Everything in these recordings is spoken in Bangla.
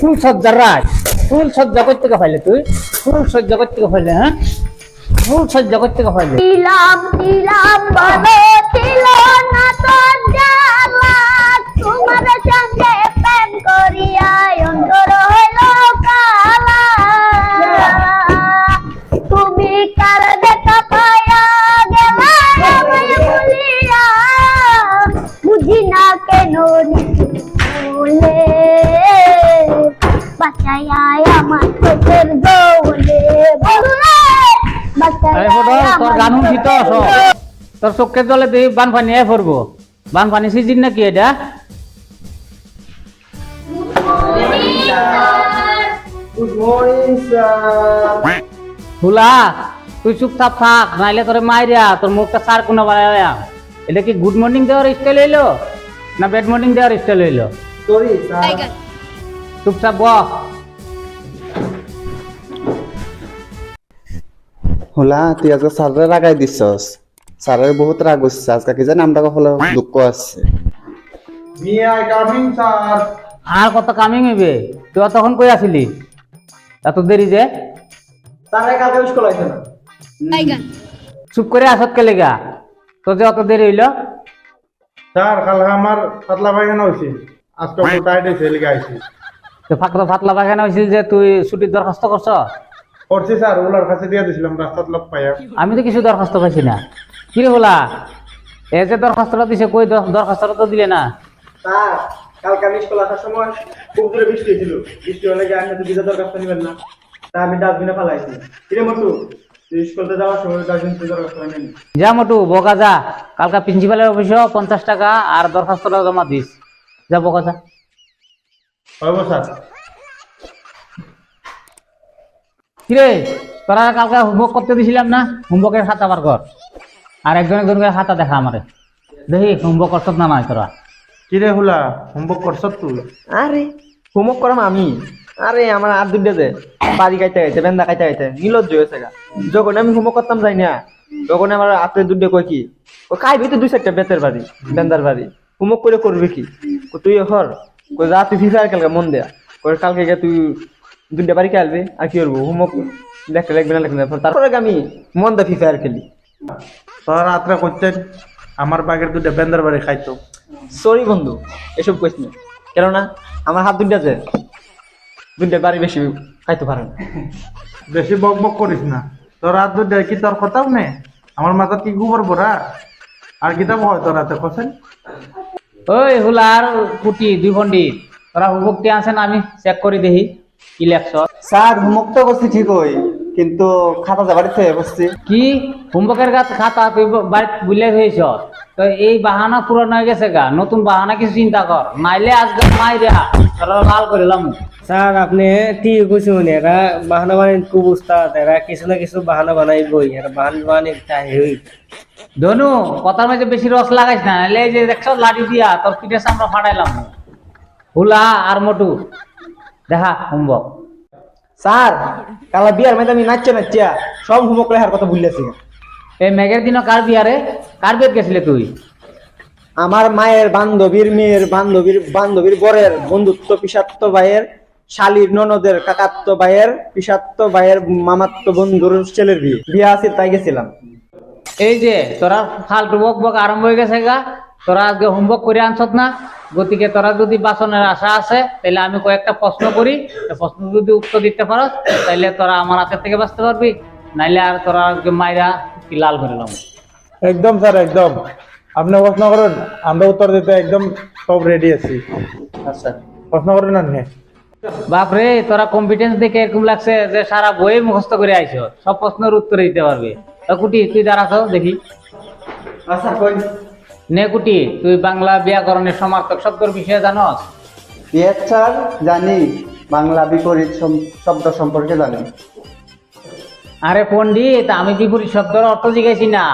ফুল সজ্জার রাজ, ফুল সজ্জা করতে পাইলে তুই, ফুল সজ্জা করতে পাইলে, হ্যাঁ ফুল সজ্জা করতে পাইলে। দিলাম দিলাম বলো ছিল না তো জ্বালা, তোমার সঙ্গে প্রেম করিয়া অন্তর হইল কালা। তুমি কার দেখা পায়া গেলা আমায় ভুলিয়া, বুঝি না কেন বলে বাঁচাইয়া আমার চোখের দৌলে বললে তোর গান শুনছি তো, তোর চোখের জলে তুই বান পানি আয় পড়বো। বান পানি সিজিন নাকি এটা? হুলা তুই চুপচাপ থাক, নাইলে তোরে মাইরা তোর মুখটা সার কোনা বানায়া। এটা কি গুড মর্নিং দেওয়ার স্টাইল হইলো না ব্যাড মর্নিং দেওয়ার স্টাইল হইলো? চুপচাপ বহ। হোলা তুই আজকে স্যারের রাগাই দিছস, স্যারের বহুত রাগ হচ্ছে আজকে, কি জানি আমরা হলো দুঃখ আছে। আর কত কামিং হইবে? তুই তখন কই আসিলি এত দেরি যে? চুপ করে আসত কে লেগা তোর যে অত দেরি হইলো? স্যার কালকে আমার পাতলা পায়খানা হয়েছে, আজকে একটু টাইট হয়েছে এলিগে আইছি। তো ফাতলা পায়খানা হয়েছিল যে তুই ছুটির দরখাস্ত করছ? করছি স্যার, ওলার কাছে দিয়ে দিছিলাম রাস্তাত লোক পাইয়া। আমি তো কিছু দরখাস্ত পাইছি না। কি রে বলা এ যে দরখাস্তটা দিছে কই? দরখাস্তটা তো দিলে না। স্যার কালকে আমি স্কুল আসার সময় খুব জোরে বৃষ্টি হয়েছিল, বৃষ্টি হলে গিয়ে আমি তো ভিজা দরখাস্ত নিবেন না, তা আমি ডাস্টবিনে ফেলাইছি। কিরে মটু তুই স্কুলতে যাওয়ার সময় ডাস্টবিন দরখাস্ত নেন। যা মোটু বোকা যা, কালকা প্রিন্সিপালের অফিসে 50 টাকা আর দরখাস্তটা জমা দিস। যা বোকা যা। হইব স্যার। কিরে তোরা কালকে হোমওয়ার্ক করতে দিছিলাম না? হোমওয়ার্কের খাতা বার কর, আর একজন করে খাতা দেখা আমারে দেখি হোমওয়ার্ক করছ না নাই তোরা। কিরে হুলা হোমওয়ার্ক করছ তুই? আরে হোমওয়ার্ক করাম আমি? আরে আমার আর দুটো যে বাড়ি খাইতে খাইতে বেন্দা খাইতে খাইতে নির্লজ্জ হয়েছে গা। যখন আমি হোমওয়ার্ক করতাম যাই না, তখন আমার হাতে দুটো কই কি ও খাইবি তো 2-4টা বেতের বাড়ি বেন্দার বাড়ি, হোমওয়ার্ক করে করবি কি? তুই হর কই যা তুই ফিফার কালকে মন দেয়া করে, কালকে গিয়ে তুই 2টা বাড়ি খেলবি আর কি করবো? হোমওয়ার্ক দেখতে লাগবে না লাগবে না, তারপরে আমি মন দা ফিফার খেলি। তোর রাত্রে করছেন আমার বাগের দুটো বেন্দার বাড়ি খাইতো। সরি বন্ধু এসব কইস না, কেননা আমার হাত 2টা যে 2টা বাড়ি বেশি খাইতে পারে না। বেশি বক বক করিস না, তোর রাত দুটো কি তোর কথাও নেই? আমার মাথা কি গোবর ভরা আর কিতাব হয় তোর রাতে কোসেন? ওই হুলার কুটি 2 পণ্ডিত তোরা হোমওয়ার্কটি আছেন আমি চেক করে দেখি কি লেখছ। স্যার হোমওয়ার্ক তো করছি ঠিকই, কিন্তু খাতা যা বাড়িতে বসছি। কি হোমওয়ার্কের খাতা তুই বাড়িতে বুঝলে হয়েছ? তো এই বাহানা পুরো হয়ে গেছে গা, নতুন বাহানা কিছু চিন্তা কর, নাইলে আজকে মাইরা তোরা লাল করিলাম। স্যার আপনি ঠিক কইছেন, এরা বাহানা বানাই খুব উস্তাদ, এরা কিছু না কিছু বাহানা বানাইবই, এরা বাহানা বানাই চাই। ধনু কথার মাঝে বেশি রস লাগাইস না, নাইলে এই যে দেখছ লাঠি দিয়া তোর পিঠে সামনে ফাটাইলাম। হুলা আর মোটু দেখা হোমওয়ার্ক। স্যার কালা বিয়ার মধ্যে আমি নাচছে নাচিয়া সব হোমওয়ার্ক লেখার কথা ভুলেছি। এই মেঘের দিনও কার বিয়ারে কার বিয়ে গেছিলে তুই? আমার মায়ের বান্ধবীর মেয়ের বান্ধবীর বান্ধবীর বরের বন্ধুত্ব পিসাত্ত ভাইয়ের শালীর ননদের কাকাত্ত ভাইয়ের পিসাত্ত ভাইয়ের মামাত্ত বন্ধুর ছেলের বিয়ে আছে, তাই গেছিলাম। এই যে তোরা ফালতু বক বক আরম্ভ হয়ে গেছে গা, তোরা আজকে হোমওয়ার্ক করে আনছত না, গতিকে তোরা যদি বাসনের আশা আছে তাহলে আমি কয়েকটা প্রশ্ন করি, প্রশ্ন যদি উত্তর দিতে পারো তাহলে তোরা আমার হাতের থেকে বাঁচতে পারবি, নাইলে আর তোরা আজকে মাইরা কি লাল করে লাম। একদম স্যার একদম, আপনি প্রশ্ন করুন, আমরা উত্তর দিতে একদম সব রেডি আছি। আচ্ছা প্রশ্ন করুন না। বাপরে তোরা কম্পিটেন্স দেখে এরকম লাগছে যে সারা বই মুখস্থ করে আইছ, সব প্রশ্নের উত্তর দিতে পারবে। কুটি তুই দাঁড়াছ দেখি। আচ্ছা কই নে কুটি তুই বাংলা ব্যাকরণের সমার্থক শব্দের বিষয়ে জানস? ইয়েস স্যার জানি, বাংলা বিপরীত শব্দ সম্পর্কে জানি। আরে পণ্ডিত আমি বিপরীত শব্দের অর্থ জিজ্ঞাসি না,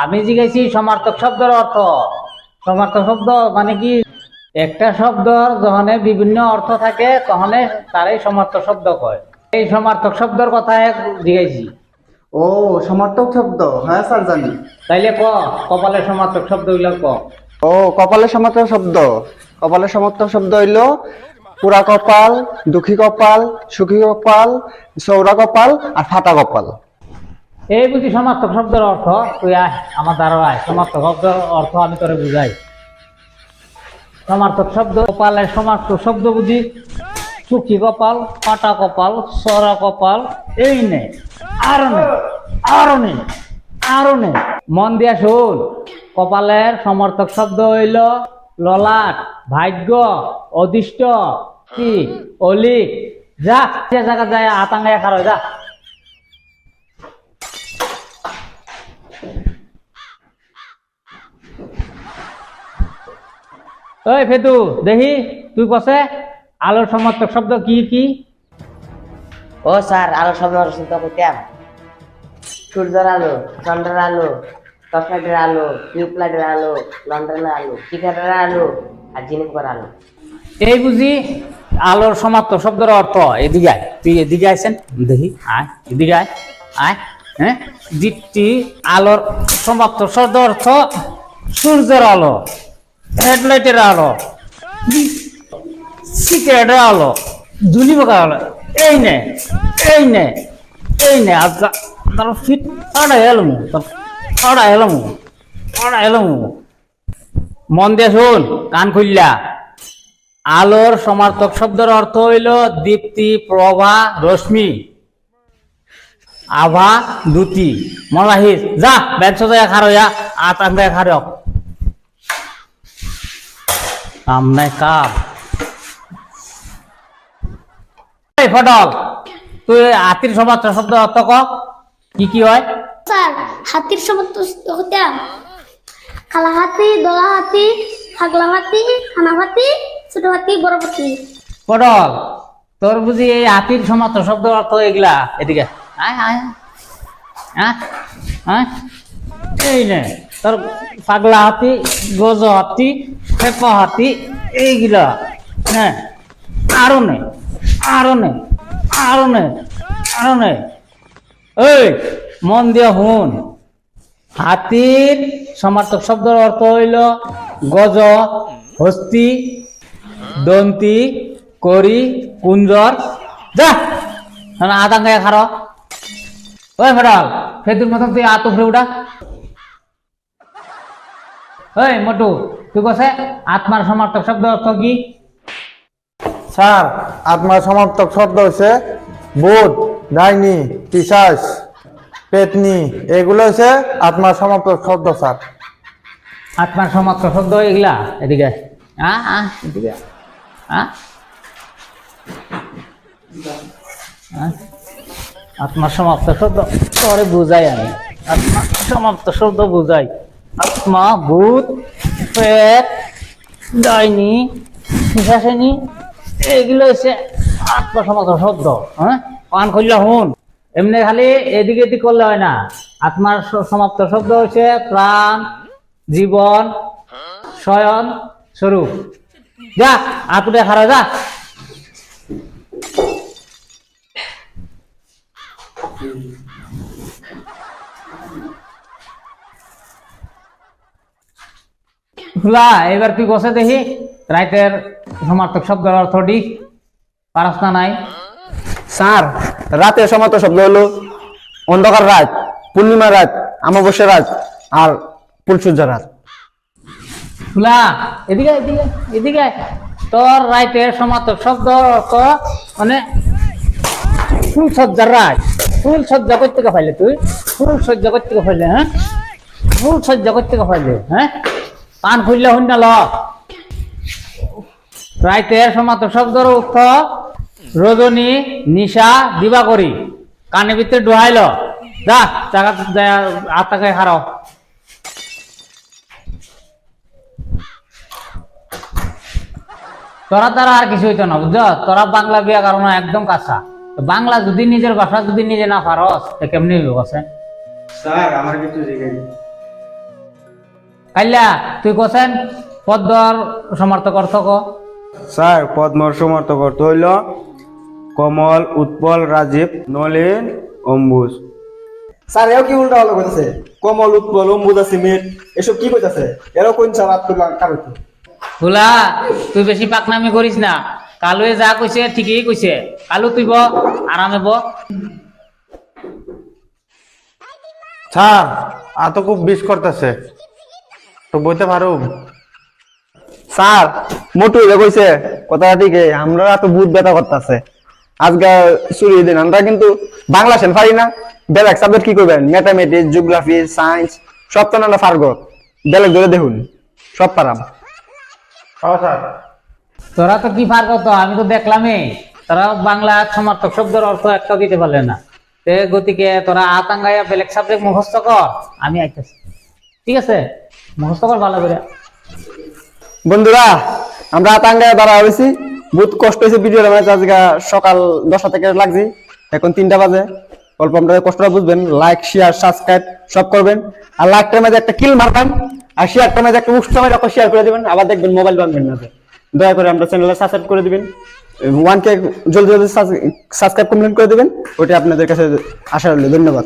আমি জিজ্ঞাসি সমার্থক শব্দের অর্থ। সমার্থক শব্দ মানে কি? একটা শব্দর যখন বিভিন্ন অর্থ থাকে তখন তারই সমার্থক শব্দ কয়। এই সমার্থক শব্দের কথা জিজ্ঞাসি। ও সমর্থক শব্দ, হ্যাঁ স্যার জানি। তাইলে কপালের সমার্থক শব্দ হইল ক। ও কপালের সমর্থক শব্দ, কপালের সমর্থক শব্দ হইল পুরা কপাল, দুঃখী কপাল, সুখী কপাল, চৌরা কপাল আর ফাটা কপাল। এই বুঝি সমার্থক শব্দের অর্থ? তুই আয় আমার দ্বারা আয়, সমার্থক শব্দের অর্থ আমি তোরে বুঝাই। সমার্থক শব্দ কপালের সমার্থক শব্দ বুঝি সুখী কপাল, ফাটা কপাল, সরা কপাল, এই নে আরো নে আরো নে আরো নে। মন দিয়া শোন, কপালের সমর্থক শব্দ হইল ললাট, ভাগ্য, অদিষ্ট, কি অলিক। যা যে জায়গা যায় আতাঙ্গায় খারো যা। ওই ফেতু দেখি তুই কসে আলোর সমর্থক শব্দ কি কি? ও স্যার আলো শব্দ চিন্তা করতাম সূর্যের আলো, চন্দ্রের আলো, টর্চ লাইটের আলো, টিউব লাইটের আলো, লন্ডনের আলো, টিকারের আলো আর জিনিসের আলো। এই বুঝি আলোর সমার্থক শব্দের অর্থ। এদিকে আয়, তুই এদিকে আইছেন দেখি, আয় এদিকে আয় আয়। হ্যাঁ, দীপ্তি আলোর সমার্থক শব্দ অর্থ সূর্যের আলো, হেডলাইটের আলো, সিগারেটের আলো, ধুলিবাকার আলো। এই নে এই নে এই নে আজকা তার ফিট আড়া এলাম আড়া এলাম আড়া এলাম। মন দিয়ে শুন, কান খুললা। আলোর সমার্থক শব্দের অর্থ হইল দীপ্তি, প্রভা, রশ্মি, আভা, দ্যুতি। মন রাখিস, যা ব্যবস যায় খারো, যা আতাঙ্গায় খারো আমনে কাপ। এই ফটল, তুই হাতির সমার্থক শব্দ অর্থ ক কি কি হয়? স্যার হাতির সমর্থ হতাম খালা হাতি, দলা হাতি, পাগলা হাতি, খানা হাতি, ছোট হাতি, বড় হাতি। পটল, তোর বুঝি এই হাতির সমার্থক শব্দ অর্থ এগুলা? এদিকে আয় আয় আয় আয়। এই নে তোর পাগলা হাতি, গজ হাতি, ফেপা হাতি, এইগুলা। হ্যাঁ, আরো নে আরো নে আরো নে আরো নে। এই মন দিয়া শুন, হাতির সমার্থক শব্দের অর্থ হইল গজ, হস্তি, দন্তি, করি, কুঞ্জর। যা আতাঙ্গায় খারো। ওই ফেরাল ফেতুর মতন তুই আত উপরে উঠা। ওই মোটু, তুই কছে আত্মার সমার্থক শব্দ অর্থ কি? স্যার আত্মার সমার্থক শব্দ হচ্ছে ভূত, ডাইনি, পিশাচ, পেতনি, এগুলো হচ্ছে আত্মার সমার্থক শব্দ স্যার। আত্মার সমার্থক শব্দ এগুলা? এদিকে এদিকে আত্মার সমাপ্ত শব্দ পরে বুঝাই আমি। আত্মা সমাপ্ত শব্দ বুঝাই আত্মা, ভূত, প্রেত, ডাইনি, পিশাচিনী, এগুলো হচ্ছে আত্মা সমাপ্ত শব্দ। হ্যাঁ, কান খুললে শুন, এমনি খালি এদিকে এদিক করলে হয় না। আত্মার সমাপ্ত শব্দ হচ্ছে প্রাণ, জীবন, শয়ন, স্বরূপ। যা আতুরে খারা যা। খুলা, এবার তুই বসে দেখি রাইতের সমার্থক শব্দের অর্থটি পারস না নাই? স্যার রাতের সমার্থক শব্দ হলো অন্ধকার রাত, পূর্ণিমা রাত, অমাবস্যা রাত আর ফুলসজ্জা রাত। খুলা, এদিকে এদিকে এদিকে। তোর রাইতের সমার্থক শব্দ অর্থ মানে ফুল সজ্জার রাত। ফুল সজ্জা করতে পাইলে তুই, ফুল সজ্জা করতে পাইলে, হ্যাঁ ফুল সজ্জা করতে পাইলে, হ্যাঁ কান খুললে হইন না ল। রাইতের সমার্থক শব্দের অর্থ রজনী, নিশা, দিবাকরি। কানে ভিতরে ডুহাইল, যা জায়গা আত্মাকে হারাও। তোরা তারা আর কিছু হইতো না, বুঝছ? তোরা বাংলা বিয়া কারণ একদম কাঁচা। বাংলা যদি নিজের ভাষা যদি নিজে না পারস কেমনি হইব কসে? স্যার আমার কিছু জিজ্ঞাসা। কাইলা তুই কছেন পদ্মর সমার্থক অর্থ ক? স্যার পদ্মর সমার্থক অর্থ হইল কমল, উৎপল, রাজীব, নলিন, অম্বুজ। স্যার এও কি উল্টা হলো কইতাছে? কমল, উৎপল, অম্বুজ, সিমেন্ট এসব কি কইতাছে? এরও কোন স্যার আত্মা কারো? ভোলা, তুই বেশি পাকনামি করিস না। কালুয়ে যা কইছে ঠিকই কইছে। কালু তুই ব আরামে ব। স্যার আর তো খুব বিষ করতেছে, তো বইতে পারো। স্যার মোটু যে কইছে কথাটা ঠিক, আমরা তো বুধ ব্যথা করতেছে আজকে চুরি দিন। আমরা কিন্তু বাংলা সেন পারি না, বেলেগ সাবজেক্ট কি করবেন, ম্যাথামেটিক্স, জিওগ্রাফি, সায়েন্স সব তো না পারব। বেলেগ ধরে দেখুন সব পারাম। হ্যাঁ স্যার। তোরা তো কি পারব, তো আমি তো দেখলামই তোরা বাংলা সমার্থক শব্দের অর্থ একটা দিতে পারলে না। তে গতিকে তোরা আতাঙ্গাইয়া বেলেগ সাবজেক্ট মুখস্থ কর, আমি আইতেছি। ঠিক আছে, মুখস্থ কর ভালো করে। বন্ধুরা আমরা আতাঙ্গায় দাঁড়া হয়েছি, বহুত কষ্ট হয়েছে ভিডিওর মাঝে। আজকে সকাল 10টা থেকে লাগছি, এখন 3টা বাজে। অল্প আপনাদের কষ্টটা বুঝবেন, লাইক শেয়ার সাবস্ক্রাইব সব করবেন। আর লাইকটার মাঝে একটা কিল মারবেন, আর শেয়ারটার মাঝে একটা উৎসবের একটা শেয়ার করে দিবেন। আবার দেখবেন মোবাইল ভাঙবেন না, দয়া করে আমরা চ্যানেলে সাবস্ক্রাইব করে দিবেন। 1K জলদি জলদি সাবস্ক্রাইব কমপ্লিট করে দিবেন, ওটা আপনাদের কাছে আশা রইল। ধন্যবাদ।